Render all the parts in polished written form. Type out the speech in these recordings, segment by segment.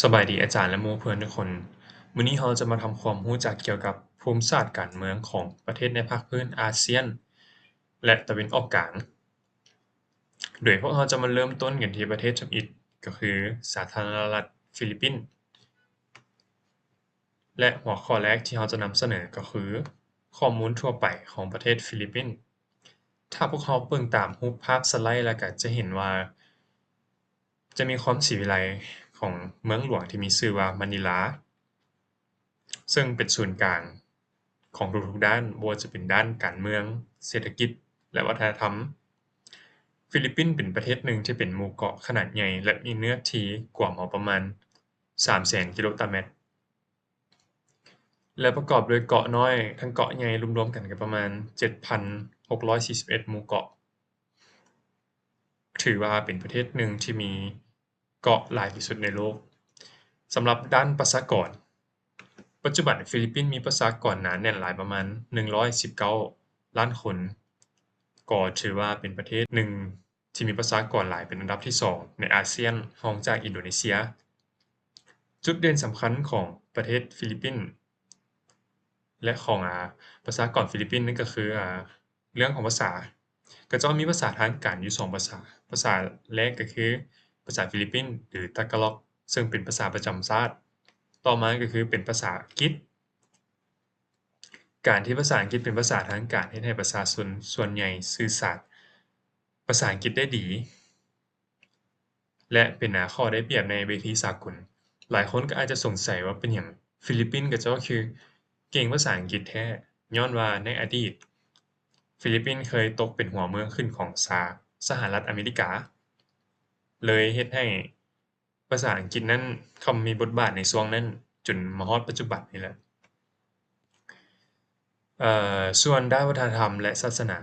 สบายดีอาจารย์และหมู่เพื่อนทุกคนมื้อนี้เราจะมาทำความรู้จักเกี่ยวกับภูมิศาสตร์การเมืองของประเทศในภาคพื้นอาเซียนและตะวันออกกลางโดยพวกเราจะมาเริ่มต้นกันที่ประเทศทำอิฐก็คือสาธารณรัฐฟิลิปปินส์และหัวข้อแรกที่เราจะนำเสนอก็คือข้อมูลทั่วไปของประเทศฟิลิปปินส์ถ้าพวกเราเบิ่งตามรูปภาพสไลด์แล้วก็จะเห็นว่าจะมีความสิวิไลซ์ของเมืองหลวงที่มีชื่อว่ามะนิลา ซึ่งเป็นศูนย์กลางของทุกๆด้านบ่ว่าจะเป็นด้านการเมืองเศรษฐกิจและวัฒนธรรมฟิลิปปินส์เป็นประเทศหนึ่งที่เป็นหมู่เกาะขนาดใหญ่และมีเนื้อที่กว้างประมาณ 300,000 กิโลตารเมตรและประกอบด้วยเกาะน้อยทั้งเกาะใหญ่รวมๆกันก็ประมาณ 7,641 หมู่เกาะถือว่าเป็นประเทศหนึ่งที่มีเกาะหลายที่สุดในโลกสำหรับด้านประชากร ปัจจุบันฟิลิปปินส์มีประชากรหนาแน่นหลายประมาณ119ล้านคนก็ถือว่าเป็นประเทศหนึ่งที่มีประชากรหลายเป็นอันดับที่2ในอาเซียนรองจากอินโดนีเซียจุดเด่นสำคัญของประเทศฟิลิปปินส์และของประชากรฟิลิปปินส์นั่นก็คือเรื่องของภาษาก็จะมีภาษาทางการอยู่2ภาษาภาษาแรกก็คือภาษาฟิลิปปินส์หรือ Tagalog ซึ่งเป็นภาษาประจำชาติต่อมาก็คือเป็นภาษาอังกฤษ การที่ภาษาอังกฤษเป็นภาษาทางการเฮ็ดให้ประชาชนส่วนใหญ่สื่อสารภาษาอังกฤษได้ดีและเป็นข้อได้เปรียบในเวทีสากลหลายคนก็อาจจะสงสัยว่าเป็นหยังฟิลิปปินส์เขาเจ้าคือเก่งภาษาอังกฤษแท้ย้อนว่าในอดีตฟิลิปปินส์เคยตกเป็นหัวเมืองขึ้นของสหรัฐอเมริกาเลยเฮ็ดให้ภาษาอังกฤษนั้นเข้ามามีบทบาทในช่วงนั้นจนมาฮอดปัจจุบันนี่แหละ ส่วนด้านวัฒนธรรมและศาสนา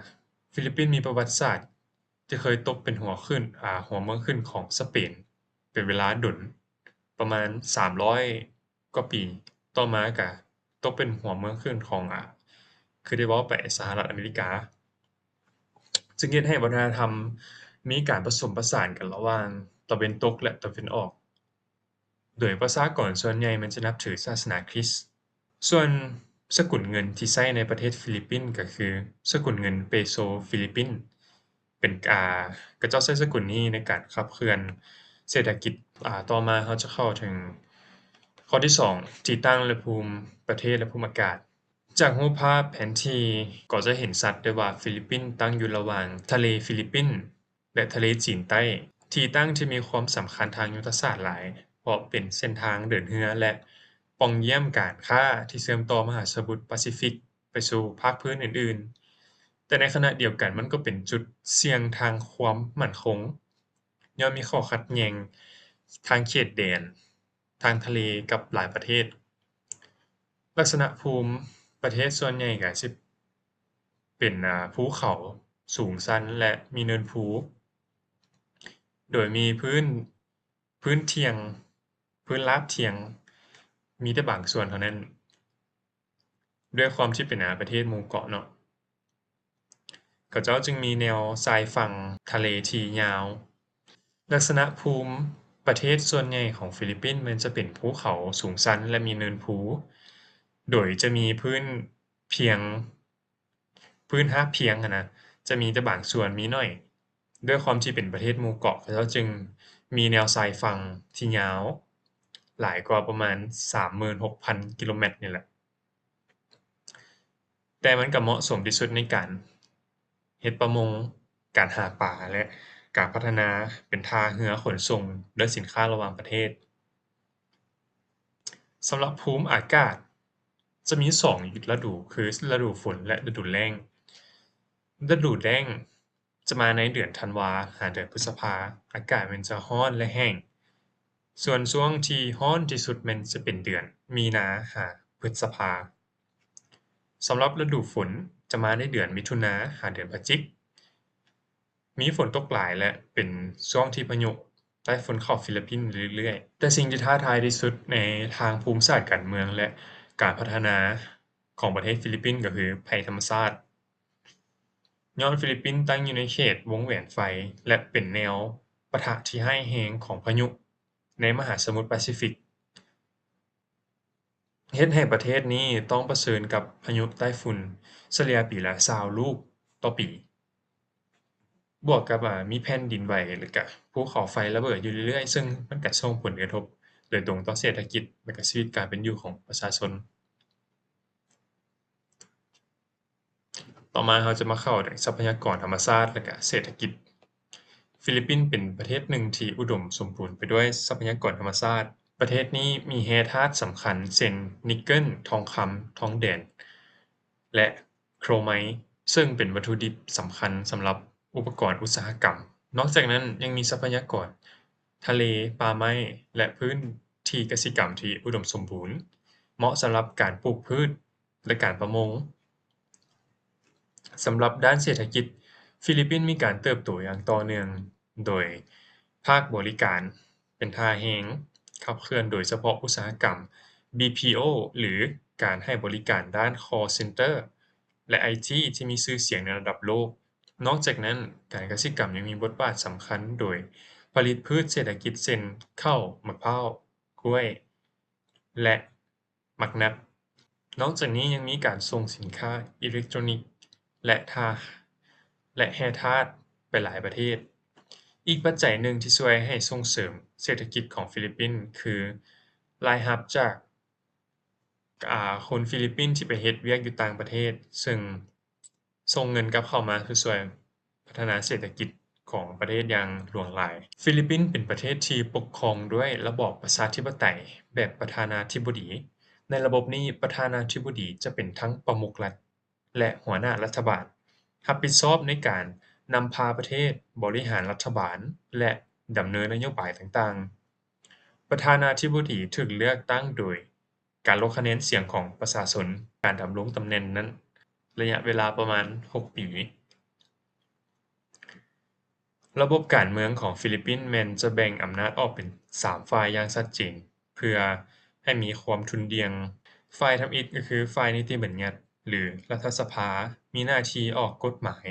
ฟิลิปปินส์มีประวัติศาสตร์ที่เคยตกเป็นหัวเมืองขึ้นของสเปนเป็นเวลาดนประมาณ300กว่าปีต่อมาก็ตกเป็นหัวเมืองขึ้นของคือได้เว้าไปสหรัฐอเมริกาจึงเฮ็ดให้วัฒนธรรมมีการผสมผสานกันระหว่างตะเวนตกและตะเวนออกโดยประชากรส่วนใหญ่มันจะนับถือศาสนาคริสต์ ส่วนสกุลเงินที่ใช้ในประเทศฟิลิปปินส์ก็คือสกุลเงินเปโซฟิลิปปินส์เป็นเขาเจ้าใช้สกุลนี้ในการขับเคลื่อนเศรษฐกิจต่อมาเราจะเข้าถึงข้อที่2ที่ตั้งและภูมิประเทศและภูมิอากาศจากรูปภาพแผนที่ก็จะเห็นชัดได้ว่าฟิลิปปินส์ตั้งอยู่ระหว่างทะเลฟิลิปปินส์และทะเลจีนใต้ที่ตั้งที่มีความสำคัญทางยุทธศาสตร์หลายเพราะเป็นเส้นทางเดินเรือและ ป่องเยี่ยมการค้าที่เชื่อมต่อมหาสมุทรแปซิฟิกไปสู่ภาคพื้นอื่นๆ แต่ในขณะเดียวกันมันก็เป็นจุดเสี่ยงทางความมั่นคงย่อมมีข้อขัดแย้งทางเขตแดนทางทะเลกับหลายประเทศ ลักษณะภูมิประเทศส่วนใหญ่ก็สิเป็นภูเขาสูงชันและมีเนินภูโดยมีพื้นเทียงพื้นราบเทียงมีแต่บางส่วนเท่านั้น ด้วยความที่เป็นประเทศหมู่เกาะเนาะเขาเจ้าจึงมีแนวชายฝั่งทะเลที่ยาว ลักษณะภูมิประเทศส่วนใหญ่ของฟิลิปปินส์มันจะเป็นภูเขาสูงชันและมีเนินภูโดยจะมีเพียงพื้นราบเพียงนะจะมีแต่บางส่วนมีน้อยด้วยความที่เป็นประเทศหมู่เกาะเขาเจ้าจึงมีแนวชายฝั่งที่ยาวหลายกว่าประมาณ 36,000 กิโลเมตรนี่แหละ แต่มันก็เหมาะสมที่สุดในการเฮ็ดประมงการหาปลาและการพัฒนาเป็นท่าเรือขนส่งเรื่องสินค้าระหว่างประเทศสำหรับภูมิอากาศจะมี2ฤดูคือฤดูฝนและฤดูแล้งฤดูแล้งจะมาในเดือนธันวาหาเดือนพฤษภาอากาศมันจะร้อนและแห้งส่วนช่วงที่ร้อนที่สุดมันจะเป็นเดือนมีนาหาพฤษภา สำหรับฤดูฝนจะมาในเดือนมิถุนาหาเดือนพฤศจิกมีฝนตกหลายและเป็นช่วงที่พายุไต้ฝุ่นเข้าฟิลิปปินส์เรื่อยๆแต่สิ่งที่ท้าทายที่สุดในทางภูมิศาสตร์การเมืองและการพัฒนาของประเทศฟิลิปปินส์ก็คือภัยธรรมชาติย้อนฟิลิปปินส์ตั้งอยู่ในเขตวงแหวนไฟและเป็นแนวปะทะที่ร้ายแรงของพายุในมหาสมุทรแปซิฟิก เฮ็ดให้ประเทศนี้ต้องเผชิญกับพายุไต้ฝุ่นเฉลี่ยปีละ20ลูกต่อปี บวกกับมีแผ่นดินไหวแล้วก็ภูเขาไฟระเบิดอยู่เรื่อยๆซึ่งมันก็ส่งผลกระทบโดยตรงต่อเศรษฐกิจและก็ชีวิตการเป็นอยู่ของประชาชนต่อมาเราจะมาเข้าถึงทรัพยากรธรรมชาติและก็เศรษฐกิจฟิลิปปินส์เป็นประเทศหนึ่งที่อุดมสมบูรณ์ไปด้วยทรัพยากรธรรมชาติประเทศนี้มีแร่ธาตุสำคัญเช่นนิกเกิลทองคำทองแดงและโครไมต์ซึ่งเป็นวัตถุดิบสำคัญสำหรับอุปกรณ์อุตสาหกรรมนอกจากนั้นยังมีทรัพยากรทะเลป่าไม้และพื้นที่กสิกรรมที่อุดมสมบูรณ์เหมาะสำหรับการปลูกพืชและการประมง สำหรับด้านเศรษฐกิจฟิลิปปินส์มีการเติบโตอย่างต่อเนื่องโดยภาคบริการเป็นท่าแรงขับเคลื่อนโดยเฉพาะอุตสาหกรรม BPO หรือการให้บริการด้าน Call Center และ IT ที่มีชื่อเสียงในระดับโลกนอกจากนั้นการเกษตรกรรมยังมีบทบาทสำคัญโดยผลิตพืชเศรษฐกิจเช่นข้าวมะพร้าวกล้วยและหมากนัด นอกจากนี้ยังมีการส่งสินค้าอิเล็กทรอนิกส์และทาและแร่ธาตุไปหลายประเทศ อีกปัจจัยหนึ่งที่ช่วยให้ส่งเสริมเศรษฐกิจของฟิลิปปินส์คือรายรับจากคนฟิลิปปินส์ที่ไปเฮ็ดเวียกอยู่ต่างประเทศซึ่งส่งเงินกลับเข้ามาเพื่อช่วยพัฒนาเศรษฐกิจของประเทศอย่างหลวงหลายฟิลิปปินส์เป็นประเทศที่ปกครองด้วยระบอบประชาธิปไตยแบบประธานาธิบดี ในระบบนี้ประธานาธิบดีจะเป็นทั้งประมุขรัฐและหัวหน้ารัฐบาลรับผิดชอบในการนำพาประเทศบริหารรัฐบาลและดำเนินนโยบายต่างๆประธานาธิบดีถูกเลือกตั้งโดยการลงคะแนนเสียงของประชาชนการดำรงตำแหน่งนั้นระยะเวลาประมาณ6ปีระบบการเมืองของฟิลิปปินส์แม้นจะแบ่งอำนาจออกเป็น3ฝ่ายอย่างชัดเจนเพื่อให้มีความทุนเดียง ฝ่ายทำอิฐก็คือฝ่ายนิติบัญญัติหรือรัฐสภามีหน้าที่ออกกฎหมาย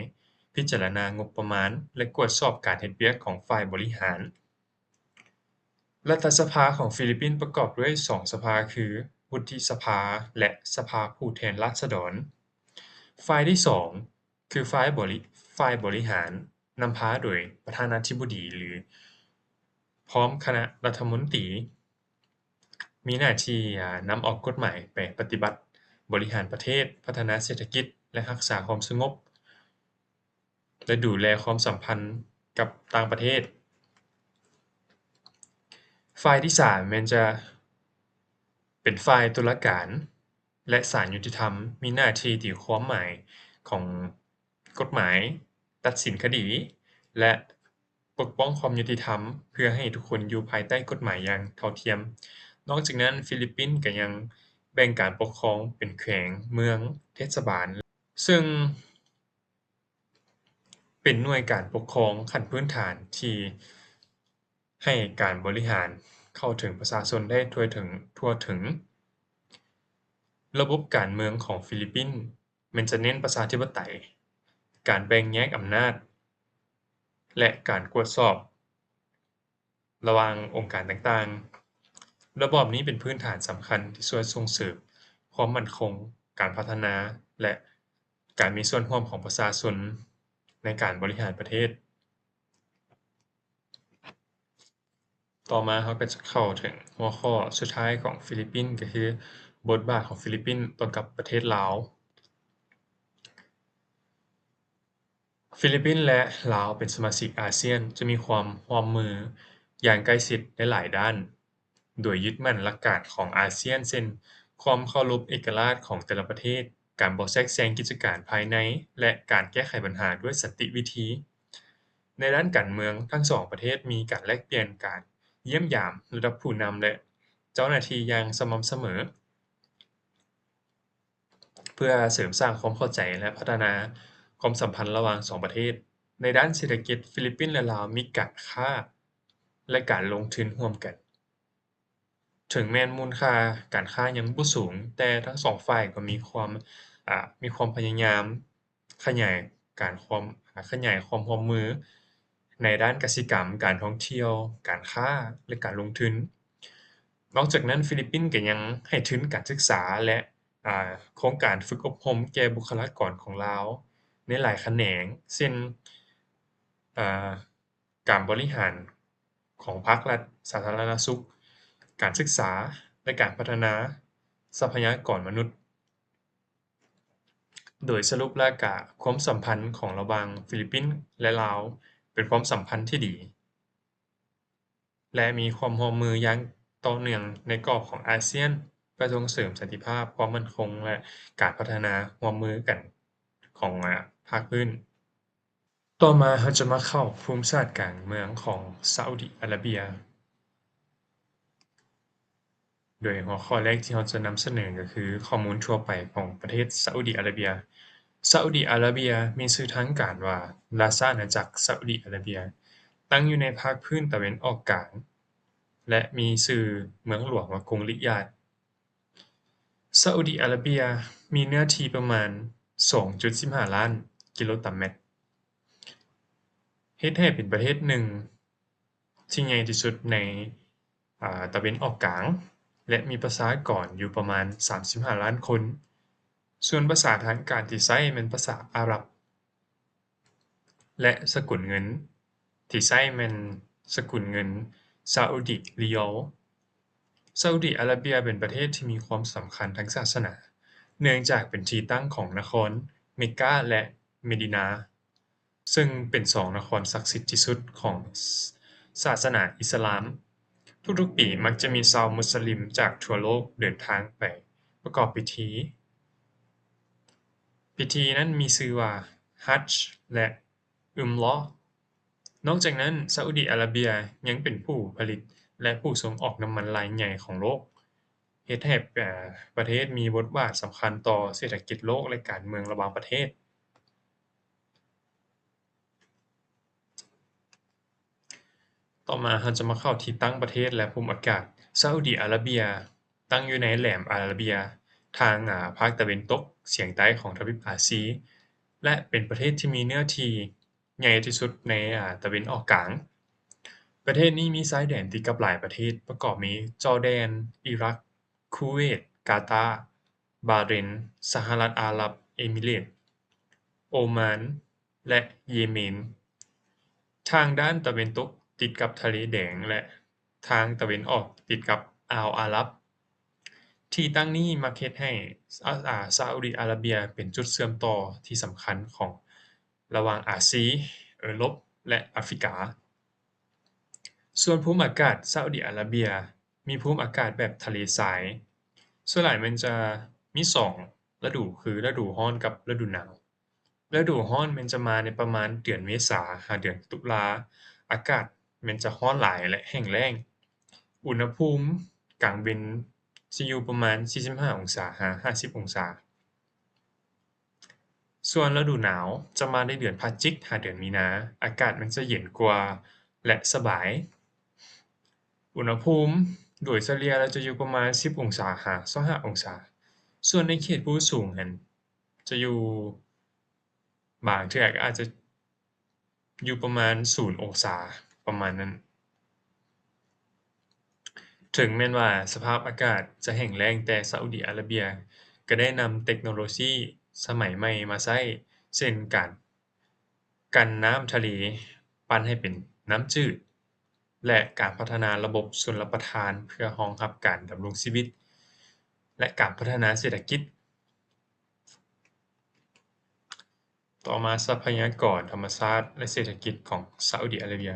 พิจารณางบประมาณและตรวจสอบการเฮ็ดเวียกของฝ่ายบริหารรัฐสภาของฟิลิปปินส์ประกอบด้วย2สภาคือวุฒิสภาและสภาผู้แทนราษฎรฝ่ายที่2คือฝ่ายบริหารนำพาโดยประธานาธิบดีหรือพร้อมคณะรัฐมนตรี มีหน้าที่นำออกกฎหมายไปปฏิบัติบริหารประเทศพัฒนาเศรษฐกิจและรักษาความสงบและดูแลความสัมพันธ์กับต่างประเทศฝ่ายที่3แม้นจะเป็นฝ่ายตุลาการและศาลยุติธรรมมีหน้าที่ตีความหมายของกฎหมายตัดสินคดีและปกป้องความยุติธรรมเพื่อให้ทุกคนอยู่ภายใต้กฎหมายอย่างเท่าเทียมนอกจากนั้นฟิลิปปินส์ก็ยังแบ่งการปกครองเป็นแขวงเมืองเทศบาลซึ่งเป็นหน่วยการปกครองขั้นพื้นฐานที่ให้การบริหารเข้าถึงประชาชนได้ทั่วถึงระบบการเมืองของฟิลิปปินส์มันจะเน้นประชาธิปไตยการแบ่งแยกอำนาจและการตรวจสอบระหว่างองค์การต่างๆระบอบนี้เป็นพื้นฐานสำคัญที่ช่วยส่งเสริมความมั่นคงการพัฒนาและการมีส่วนร่วมของประชาชนในการบริหารประเทศ ต่อมาเราก็จะเข้าถึงหัวข้อสุดท้ายของฟิลิปปินส์ก็คือบทบาทของฟิลิปปินส์ต่อกับประเทศลาวฟิลิปปินส์และลาวเป็นสมาชิกอาเซียนจะมีความร่วมมืออย่างใกล้ชิดในหลายด้านโดยยึดมั่นหลักการของอาเซียนเช่นความเคารพเอกราชของแต่ละประเทศการบ่แทรกแซงกิจการภายในและการแก้ไขปัญหาด้วยสันติวิธีในด้านการเมืองทั้งสองประเทศมีการแลกเปลี่ยนการเยี่ยมยามระดับผู้นำและเจ้าหน้าที่อย่างสม่ำเสมอเพื่อเสริมสร้างความเข้าใจและพัฒนาความสัมพันธ์ระหว่างสองประเทศในด้านเศรษฐกิจฟิลิปปินส์และลาวมีการค้าและการลงทุนร่วมกันถึงแม้มูลค่าการค้ายังบ่สูงแต่ทั้งสองฝ่ายก็มีความพยายามขยายความขยายความร่วมมือในด้านกสิกรรมการท่องเที่ยวการค้าและการลงทุน นอกจากนั้นฟิลิปปินส์ก็ยังให้ทุนการศึกษาและโครงการฝึกอบรมแก่บุคลากรของลาวในหลายแขนงเช่นอ่าการบริหารของภาครัฐสาธารณสุขการศึกษาและการพัฒนาทรัพยากรมนุษย์โดยสรุปแล้วก็ความสัมพันธ์ของระหว่างฟิลิปปินส์และลาวเป็นความสัมพันธ์ที่ดีและมีความร่วมมืออย่างต่อเนื่องในกรอบของอาเซียนเพื่อส่งเสริมสันติภาพความมั่นคงและการพัฒนาร่วมมือกันของภาคพื้น ต่อมาเราจะมาเข้าภูมิศาสตร์การเมืองของซาอุดิอาระเบีย โดยหัวข้อแรกที่เราจะนำเสนอก็คือข้อมูลทั่วไปของประเทศซาอุดิอาระเบียซาอุดิอาระเบียมีชื่อทางการว่าราชอาณาจักรซาอุดิอาระเบียตั้งอยู่ในภาคพื้นตะวันออกกลางและมีชื่อเมืองหลวงว่ากรุงริยาดซาอุดิอาระเบียมีเนื้อที่ประมาณ 2.15 ล้านกิโลตัมเมตรเฮ็ดให้เป็นประเทศหนึ่งที่ใหญ่ที่สุดในตะวันออกกลางและมีประชากรอยู่ประมาณ 35 ล้านคนส่วนภาษาทางการที่ใช้แม่นภาษาอาหรับและสกุลเงินที่ใช้แม่นสกุลเงินซาอุดิริยัลซาอุดิอาระเบียเป็นประเทศที่มีความสำคัญทางศาสนาเนื่องจากเป็นที่ตั้งของนครเมกกาและเมดินาซึ่งเป็นสองนครศักดิ์สิทธิ์ที่สุดของศาสนาอิสลามทุกๆปีมักจะมีชาวมุสลิมจากทั่วโลกเดินทางไปประกอบพิธีนั้นมีชื่อว่าฮัจญ์และอุมเราะห์นอกจากนั้นซาอุดิอาระเบียยังเป็นผู้ผลิตและผู้ส่งออกน้ำมันรายใหญ่ของโลกเฮ็ดให้ประเทศมีบทบาทสำคัญต่อเศรษฐกิจโลกและการเมืองระหว่างประเทศต่อมาเราจะมาเข้าที่ตั้งประเทศและภูมิอากาศซาอุดิอาระเบียตั้งอยู่ในแหลมอาระเบียทางภาคตะวันตกเฉียงใต้ของทวีปอาซีและเป็นประเทศที่มีเนื้อที่ใหญ่ที่สุดในตะวันออกกลางประเทศนี้มีชายแดนติดกับหลายประเทศประกอบมีจอร์แดนอิรักคูเวตกาตาร์บาห์เรนสหรัฐอาหรับเอมิเรตส์โอมานและเยเมนทางด้านตะวันตกติดกับทะเลแดงและทางตะวันออกติดกับอ่าวอาหรับที่ตั้งนี้มักเฮ็ดให้ซาอุดิอาระเบียเป็นจุดเชื่อมต่อที่สำคัญของระหว่างอาซีเอโรปและแอฟริกาส่วนภูมิอากาศซาอุดิอาระเบียมีภูมิอากาศแบบทะเลทรายส่วนหลายมันจะมี2ฤดูคือฤดูร้อนกับฤดูหนาวฤดูร้อนมันจะมาในประมาณเดือนเมษาหาเดือนตุลาอากาศมันจะร้อนหลายและแห้งแล้งอุณหภูมิกลางเว้นสิอยู่ประมาณ45องศาหา50องศาส่วนฤดูหนาวจะมาในเดือนพฤศจิกหาเดือนมีนาอากาศมันจะเย็นกว่าและสบายอุณหภูมิโดยเฉลี่ยแล้วจะอยู่ประมาณ10องศาหา25องศาส่วนในเขตภูสูงนั้นจะอยู่บางเทื่อก็อาจจะอยู่ประมาณ0องศาประมาณนั้นถึงแม้นว่าสภาพอากาศจะแห้งแล้งแต่ซาอุดิอาระเบียก็ได้นำเทคโนโลยีสมัยใหม่มาใช้เช่นการกันน้ำทะเลปั่นให้เป็นน้ำจืดและการพัฒนาระบบชลประทานเพื่อรองรับการดำรงชีวิตและการพัฒนาเศรษฐกิจต่อมาทรัพยากรธรรมชาติและเศรษฐกิจของซาอุดิอาระเบีย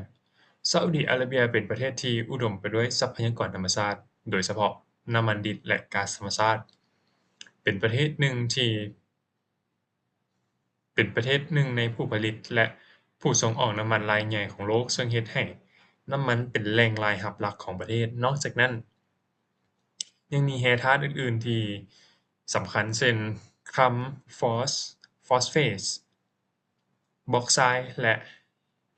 ซาอุดิอาระเบียเป็นประเทศที่อุดมไปด้วยทรัพยากรธรรมชาติโดยเฉพาะน้ำมันดิบและก๊าซธรรมชาติเป็นประเทศหนึ่งที่เป็นประเทศหนึ่งในผู้ผลิตและผู้ส่งออกน้ำมันรายใหญ่ของโลกซึ่งเฮ็ดให้น้ำมันเป็นแหล่งรายรับหลักของประเทศนอกจากนั้นยังมีแร่ธาตุอื่นๆที่สำคัญเช่นคำฟอสเฟตบออกไซด์และ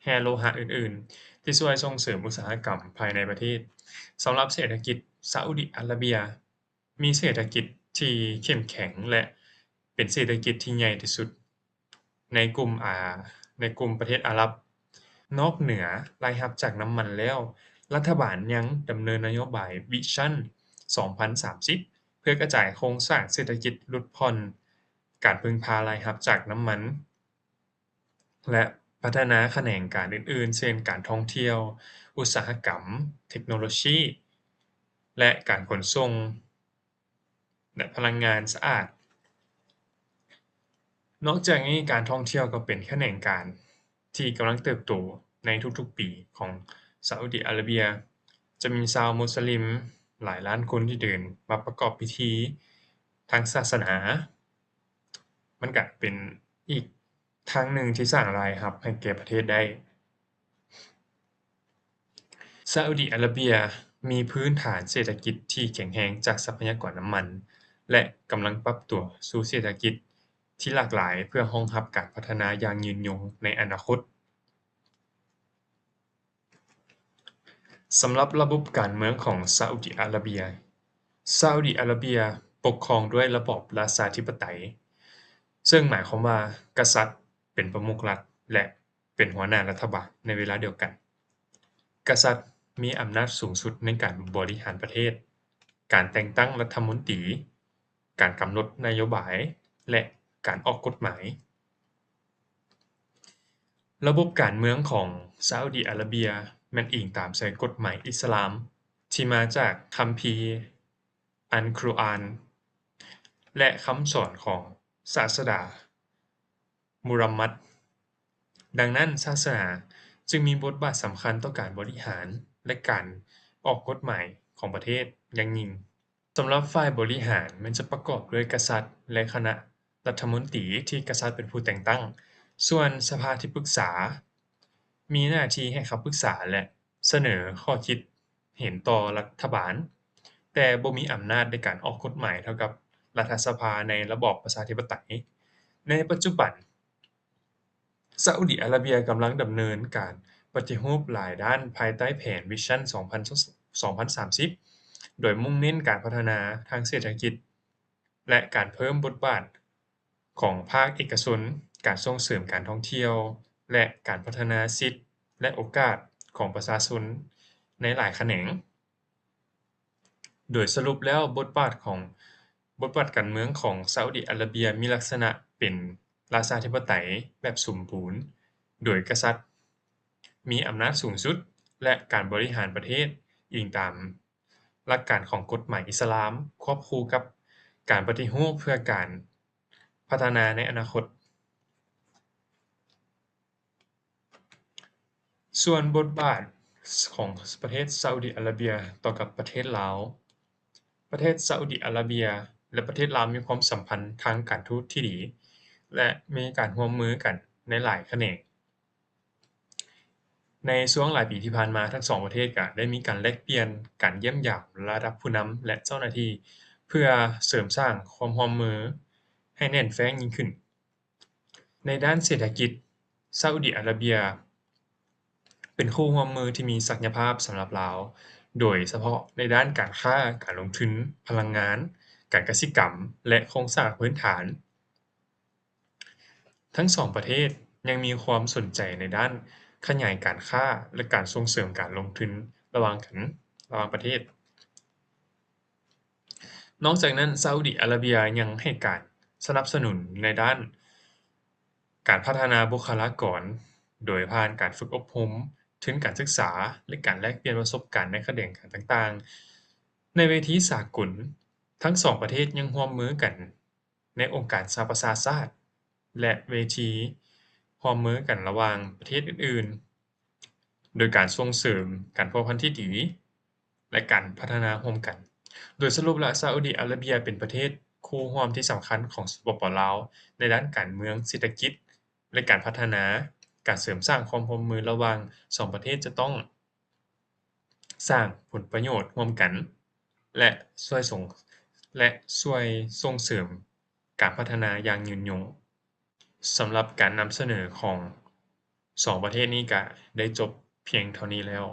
แร่โลหะอื่นๆที่ช่วยส่งเสริมอุตสาหกรรมภายในประเทศสำหรับเศรษฐกิจซาอุดิอาระเบียมีเศรษฐกิจที่เข้มแข็งและเป็นเศรษฐกิจที่ใหญ่ที่สุดในกลุ่มในกลุ่มประเทศอาหรับนอกเหนือรายรับจากน้ำมันแล้ว รัฐบาลยังดำเนินนโยบาย Vision 2030 เพื่อกระจายโครงสร้างเศรษฐกิจลดผ่อนการพึ่งพารายรับจากน้ำมัน และพัฒนาแขนงการอื่นๆ เช่น การท่องเที่ยว อุตสาหกรรม เทคโนโลยี และการขนส่ง และพลังงานสะอาด นอกจากนี้การท่องเที่ยวก็เป็นแขนงการที่กำลังเติบโตในทุกๆปีของซาอุดิอาระเบีย จะมีชาวมุสลิมหลายล้านคนที่เดินมาประกอบพิธีทางศาสนา มันก็เป็นอีกทางหนึ่งที่สร้างรายรับให้แก่ประเทศได้ซาอุดิอาระเบียมีพื้นฐานเศรษฐกิจที่แข็งแรงจากทรัพยากรน้ำมัน และกำลังปรับตัวสู่เศรษฐกิจที่หลากหลายเพื่อรองรับการพัฒนาอย่างยืนยงในอนาคต สำหรับระบบการเมืองของซาอุดิอาระเบีย ซาอุดิอาระเบียปกครองด้วยระบอบราชาธิปไตย ซึ่งหมายความว่ากษัตริย์เป็นประมุขรัฐและเป็นหัวหน้ารัฐบาลในเวลาเดียวกัน กษัตริย์มีอำนาจสูงสุดในการบริหารประเทศ การแต่งตั้งรัฐมนตรี การกำหนดนโยบาย และการออกกฎหมาย ระบบการเมืองของซาอุดิอาระเบียแม่นอิงตามใช้กฎหมายอิสลามที่มาจากคัมภีร์อัลกุรอานและคำสอนของศาสดามุฮัมมัด ดังนั้นศาสนาจึงมีบทบาทสำคัญต่อการบริหารและการออกกฎหมายของประเทศอย่างยิ่ง สำหรับฝ่ายบริหารมันจะประกอบด้วยกษัตริย์และคณะรัฐมนตรีที่กษัตริย์เป็นผู้แต่งตั้ง ส่วนสภาที่ปรึกษามีหน้าที่ให้คำปรึกษาและเสนอข้อคิดเห็นต่อรัฐบาล แต่บ่มีอำนาจในการออกกฎหมายเท่ากับรัฐสภาในระบอบประชาธิปไตย ในปัจจุบันซาอุดิอาระเบียกำลังดำเนินการปฏิรูปหลายด้านภายใต้แผน Vision 2030 โดยมุ่งเน้นการพัฒนาทางเศรษฐกิจและการเพิ่มบทบาทของภาคเอกชน การส่งเสริมการท่องเที่ยว และการพัฒนาสิทธิและโอกาสของประชาชนในหลายแขนง โดยสรุปแล้วบทบาทการเมืองของซาอุดิอาระเบียมีลักษณะเป็นราชาธิปไตยแบบสมบูรณ์ โดยกษัตริย์มีอำนาจสูงสุด และการบริหารประเทศอิงตามหลักการของกฎหมายอิสลาม ควบคู่กับการปฏิรูปเพื่อการพัฒนาในอนาคต ส่วนบทบาทของประเทศซาอุดิอาระเบียต่อกับประเทศลาว ประเทศซาอุดิอาระเบียและประเทศลาวมีความสัมพันธ์ทางการทูตที่ดี และมีการร่วมมือกันในหลายแขนง ในช่วงหลายปีที่ผ่านมาทั้งสองประเทศก็ได้มีการแลกเปลี่ยนการเยี่ยมยามระดับผู้นำและเจ้าหน้าที่เพื่อเสริมสร้างความร่วมมือให้แน่นแฟ้งยิ่งขึ้น ในด้านเศรษฐกิจซาอุดิอาระเบียเป็นคู่ร่วมมือที่มีศักยภาพสำหรับลาว โดยเฉพาะในด้านการค้า การลงทุน พลังงาน การกสิกรรม และโครงสร้างพื้นฐาน ทั้งสองประเทศยังมีความสนใจในด้านขยายการค้าและการส่งเสริมการลงทุนระหว่างประเทศ นอกจากนั้นซาอุดิอาระเบียยังให้การสนับสนุนในด้านการพัฒนาบุคลากร โดยผ่านการฝึกอบรม ทุนการศึกษา และการแลกเปลี่ยนประสบการณ์ในแขนงการต่างๆ ในเวทีสากล ทั้งสองประเทศยังร่วมมือกันในองค์การสหประชาชาติและเวทีร่วมมือกันระหว่างประเทศอื่นๆ โดยการส่งเสริมการพัวพันที่ดีและการพัฒนาร่วมกัน โดยสรุปแล้วซาอุดิอาระเบียเป็นประเทศคู่ร่วมที่สำคัญของสปป.ลาวในด้านการเมือง เศรษฐกิจ และการพัฒนา การเสริมสร้างความร่วมมือระหว่างสองประเทศจะต้องสร้างผลประโยชน์ร่วมกัน และช่วยส่งเสริมการพัฒนาอย่างยืนยง สำหรับการนำเสนอของสองประเทศนี้ก็ได้จบเพียงเท่านี้แล้ว